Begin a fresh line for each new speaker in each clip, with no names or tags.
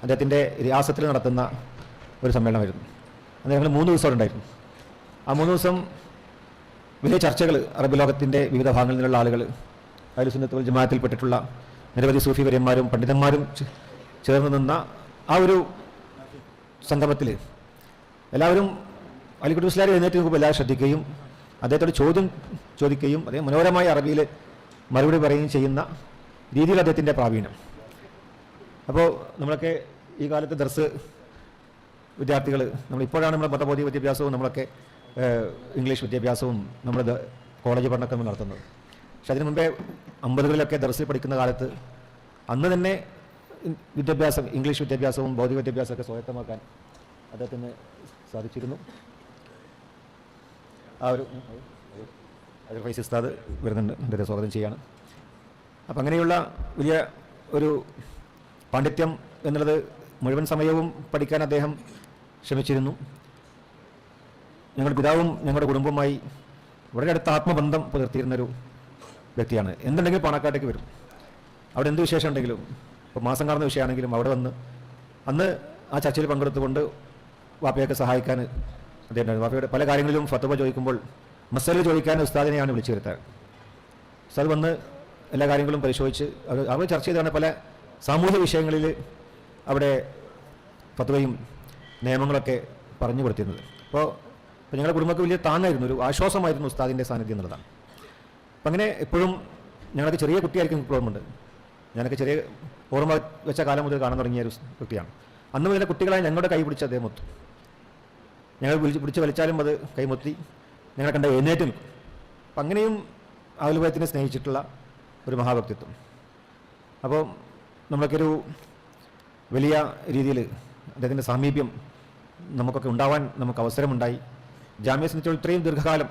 അദ്ദേഹത്തിൻ്റെ റിയാസത്തിൽ നടത്തുന്ന ഒരു സമ്മേളനമായിരുന്നു. അന്ന് ഞങ്ങൾ 3 ദിവസം ഉണ്ടായിരുന്നു. ആ 3 ദിവസം വലിയ ചർച്ചകൾ, അറബ് ലോകത്തിൻ്റെ വിവിധ ഭാഗങ്ങളിൽ നിന്നുള്ള ആളുകൾ, അഹ്ലു സുന്നത്ത് വൽ ജമാഅത്തിൽപ്പെട്ടിട്ടുള്ള നിരവധി സൂഫി വര്യന്മാരും പണ്ഡിതന്മാരും ചേർന്ന് നിന്ന ആ ഒരു സംഗമത്തിൽ എല്ലാവരും അലിക്കുട്ടി മുസ്ലിയാർ എഴുന്നേറ്റ് നോക്കുമ്പോൾ എല്ലാവരും ശ്രദ്ധിക്കുകയും അദ്ദേഹത്തോട് ചോദ്യം ചോദിക്കുകയും അദ്ദേഹം മനോഹരമായ അറബിയിൽ മറുപടി പറയുകയും ചെയ്യുന്ന രീതിയിൽ അദ്ദേഹത്തിൻ്റെ പ്രാവീണ്യം. അപ്പോൾ നമ്മളൊക്കെ ഈ കാലത്ത് ദർസ് വിദ്യാർത്ഥികൾ, നമ്മളിപ്പോഴാണ് നമ്മുടെ മതബോധി വിദ്യാഭ്യാസവും നമ്മളൊക്കെ ഇംഗ്ലീഷ് വിദ്യാഭ്യാസവും നമ്മുടെ കോളേജ് പഠനമൊക്കെ നമ്മൾ നടത്തുന്നത്. പക്ഷെ അതിനു മുമ്പേ 50കളിലൊക്കെ ദർസിൽ പഠിക്കുന്ന കാലത്ത് അന്ന് തന്നെ വിദ്യാഭ്യാസം, ഇംഗ്ലീഷ് വിദ്യാഭ്യാസവും ഭൗതിക വിദ്യാഭ്യാസമൊക്കെ സ്വായത്തമാക്കാൻ അദ്ദേഹത്തിന് സാധിച്ചിരുന്നു. ആ ഒരു ഫൈസി ഉസ്താദ് വരുന്നുണ്ട്, അദ്ദേഹത്തെ സ്വാഗതം ചെയ്യാണ്. അപ്പം അങ്ങനെയുള്ള വലിയ ഒരു പാണ്ഡിത്യം എന്നുള്ളത് മുഴുവൻ സമയവും പഠിക്കാൻ അദ്ദേഹം ശ്രമിച്ചിരുന്നു. ഞങ്ങളുടെ പിതാവും ഞങ്ങളുടെ കുടുംബവുമായി വളരെ അടുത്ത ആത്മബന്ധം പുലർത്തിയിരുന്നൊരു വ്യക്തിയാണ്. എന്തുണ്ടെങ്കിലും പാണക്കാട്ടേക്ക് വരും. അവിടെ എന്ത് വിശേഷം ഉണ്ടെങ്കിലും, ഇപ്പോൾ മാസം കാണുന്ന വിഷയമാണെങ്കിലും അവിടെ വന്ന് അന്ന് ആ ചർച്ചയിൽ പങ്കെടുത്തുകൊണ്ട് വാപ്പയൊക്കെ സഹായിക്കാൻ അദ്ദേഹം. വാപ്പയുടെ പല കാര്യങ്ങളിലും ഫത്വ ചോദിക്കുമ്പോൾ മസല ചോദിക്കാൻ ഉസ്താദിനെയാണ് വിളിച്ചു വരുത്താറ്. ഉസ്താദ് വന്ന് എല്ലാ കാര്യങ്ങളും പരിശോധിച്ച് അവർ ചർച്ച ചെയ്താണ് പല സാമൂഹ്യ വിഷയങ്ങളിൽ അവിടെ ഫത്വയും നിയമങ്ങളൊക്കെ പറഞ്ഞു കൊടുത്തിരുന്നത്. അപ്പോൾ ഞങ്ങളുടെ കുടുംബക്ക് വലിയ താങ്ങായിരുന്നു, ഒരു ആശ്വാസമായിരുന്നു ഉസ്താദിൻ്റെ സാന്നിധ്യം എന്നുള്ളതാണ്. അപ്പം അങ്ങനെ എപ്പോഴും ഞങ്ങൾക്ക് ചെറിയ കുട്ടിയായിരിക്കും ഇപ്പോഴുമുണ്ട്. ഞാനൊക്കെ ചെറിയ ഓർമ്മ വെച്ച കാലം മുതൽ കാണാൻ തുടങ്ങിയ ഒരു വ്യക്തിയാണ്. അന്ന് മുതൽ കുട്ടികളായി ഞങ്ങളുടെ കൈ പിടിച്ച് അദ്ദേഹം ഒത്തു. ഞങ്ങൾ പിടിച്ച് വലിച്ചാലും അത് കൈമുത്തി ഞങ്ങളെ കണ്ട എഴുന്നേറ്റ് നിൽക്കും. അപ്പം അങ്ങനെയും അഹ്ലുബൈത്തിനെ സ്നേഹിച്ചിട്ടുള്ള ഒരു മഹാവ്യക്തിത്വം. അപ്പോൾ നമ്മളൊക്കെയൊരു വലിയ രീതിയിൽ അദ്ദേഹത്തിൻ്റെ സാമീപ്യം നമുക്കൊക്കെ ഉണ്ടാവാൻ നമുക്ക് അവസരമുണ്ടായി. ജാമ്യയെ സംബന്ധിച്ചോളം ഇത്രയും ദീർഘകാലം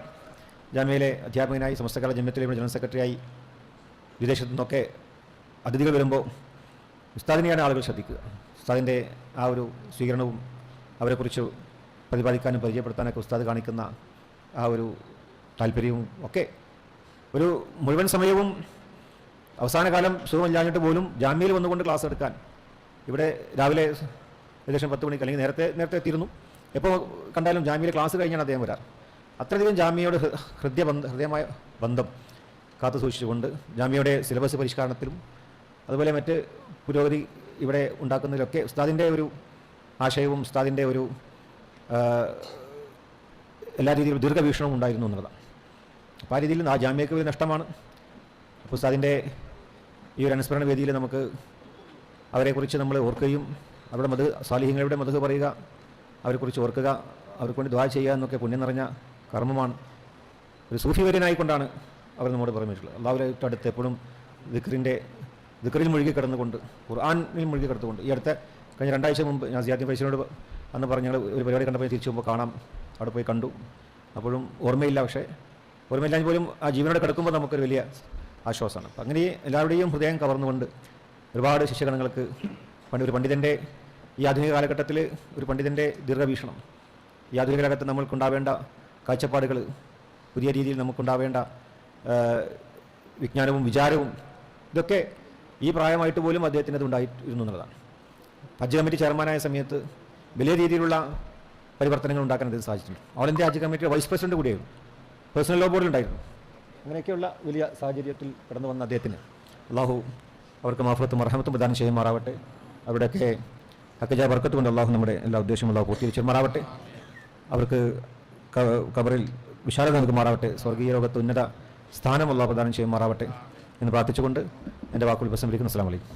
ജാമ്യയിലെ അധ്യാപകനായി, സമസ്തകാല ജമിയത്തിലെ ജനറൽ സെക്രട്ടറിയായി, വിദേശത്തു നിന്നൊക്കെ അതിഥികൾ വരുമ്പോൾ ഉസ്താദിനെയാണ് ആളുകൾ ശ്രദ്ധിക്കുക. ഉസ്താദിൻ്റെ ആ ഒരു സ്വീകരണവും അവരെക്കുറിച്ച് പ്രതിപാദിക്കാനും പരിചയപ്പെടുത്താനൊക്കെ ഉസ്താദ് കാണിക്കുന്ന ആ ഒരു താല്പര്യവും ഒക്കെ ഒരു മുഴുവൻ സമയവും അവസാന കാലം സുഖമില്ലാഞ്ഞിട്ട് പോലും ജാമ്യയിൽ വന്നുകൊണ്ട് ക്ലാസ് എടുക്കാൻ ഇവിടെ രാവിലെ ഏകദേശം 10 മണിക്ക് അല്ലെങ്കിൽ നേരത്തെ എത്തിയിരുന്നു. എപ്പോൾ കണ്ടാലും ജാമ്യയിൽ ക്ലാസ് കഴിഞ്ഞാണ് അദ്ദേഹം വരാറ്. അത്രയധികം ജാമ്യയോട് ഹൃദയമായ ബന്ധം കാത്തു സൂക്ഷിച്ചുകൊണ്ട് ജാമ്യയുടെ സിലബസ് പരിഷ്കരണത്തിലും അതുപോലെ മറ്റ് പുരോഗതി ഇവിടെ ഉണ്ടാക്കുന്നതിലൊക്കെ ഉസ്താദിൻ്റെ ഒരു ആശയവും ഉസ്താദിൻ്റെ ഒരു എല്ലാ രീതിയിലും ദീർഘവീക്ഷണവും ഉണ്ടായിരുന്നു എന്നുള്ളതാണ്. അപ്പോൾ ആ രീതിയിൽ ആ ജാമ്യക്ക് ഒരു നഷ്ടമാണ്. അപ്പോൾ ഉസ്താദിൻ്റെ ഈ ഒരു അനുസ്മരണ വേദിയിൽ നമുക്ക് അവരെക്കുറിച്ച് നമ്മൾ ഓർക്കുകയും അവരുടെ സാലിഹ്യങ്ങളുടെ മദ്ഹ് പറയുക, അവരെക്കുറിച്ച് ഓർക്കുക, അവർക്ക് വേണ്ടി ദുആ ചെയ്യുക എന്നൊക്കെ പുണ്യം നിറഞ്ഞ കർമ്മമാണ്. ഒരു സൂഫി വര്യനായിക്കൊണ്ടാണ് അവർ നമ്മോട് പറഞ്ഞിട്ടുള്ളത്. അള്ളാഹുവിൻ്റെ അടുത്ത് എപ്പോഴും ദിക്റിൽ മുഴുകി കിടന്നുകൊണ്ട്, ഖുർആനിൽ മുഴുകി കിടന്നുകൊണ്ട്. ഈ കഴിഞ്ഞ 2 ആഴ്ച മുമ്പ് ഞാൻ സിയാദ്ദീൻ ഫൈസിനോട് അന്ന് പറഞ്ഞ ഒരു പരിപാടി കണ്ടപ്പോൾ തിരിച്ചു പോകുമ്പോൾ കാണാം, അവിടെ പോയി കണ്ടു. അപ്പോഴും ഓർമ്മയില്ല, പക്ഷേ ഓർമ്മയില്ലാഞ്ഞ് പോലും ആ ജീവനോടെ കിടക്കുമ്പോൾ നമുക്കൊരു വലിയ ആശ്വാസമാണ്. അപ്പം അങ്ങനെ എല്ലാവരുടെയും ഹൃദയം കവർന്നുകൊണ്ട് ഒരുപാട് ശിഷ്യഗണങ്ങൾക്ക് ഒരു പണ്ഡിതൻ്റെ ഈ ആധുനിക കാലഘട്ടത്തിൽ ഒരു പണ്ഡിതൻ്റെ ദീർഘവീക്ഷണം, ഈ ആധുനിക കാലഘട്ടത്തിൽ നമ്മൾക്കുണ്ടാവേണ്ട കാഴ്ചപ്പാടുകൾ, പുതിയ രീതിയിൽ നമുക്കുണ്ടാവേണ്ട വിജ്ഞാനവും വിചാരവും, ഇതൊക്കെ ഈ പ്രായമായിട്ട് പോലും അദ്ദേഹത്തിന് അത് ഉണ്ടായിരുന്നു എന്നുള്ളതാണ്. ഹജ്ജ് കമ്മിറ്റി ചെയർമാനായ സമയത്ത് വലിയ രീതിയിലുള്ള പരിവർത്തനങ്ങൾ ഉണ്ടാക്കാൻ അദ്ദേഹം സാധിച്ചിട്ടുണ്ട്. ഓൾ ഇന്ത്യ ഹജ്ജ് കമ്മിറ്റിയുടെ വൈസ് പ്രസിഡന്റ് കൂടിയായിരുന്നു, പേഴ്സണൽ ലോ ബോർഡിലുണ്ടായിരുന്നു. അങ്ങനെയൊക്കെയുള്ള വലിയ സാഹചര്യത്തിൽ കടന്നു വന്ന അദ്ദേഹത്തിന് അള്ളാഹു അവർക്ക് മാഫറത്തും മർഹമത്തും പ്രദാനം ചെയ്യുമാറാവട്ടെ. അവിടെയൊക്കെ ഹക്കജ ബർക്കത്ത് കൊണ്ട് അള്ളാഹു നമ്മുടെ എല്ലാ ഉദ്ദേശവും അള്ളാഹു പൂർത്തീകരിച്ചുമാറാവട്ടെ. അവർക്ക് ഖബറിൽ വിശാലത നൽകുമാറാവട്ടെ. സ്വർഗീയ ലോകത്ത് ഉന്നത സ്ഥാനം അള്ളാഹു പ്രദാനം ചെയ്യുമാറാവട്ടെ എന്ന് പ്രാർത്ഥിച്ചുകൊണ്ട് എൻ്റെ വാക്കുകൾ ഉപസംഹരിക്കുന്നു. അസ്സലാമു അലൈക്കും.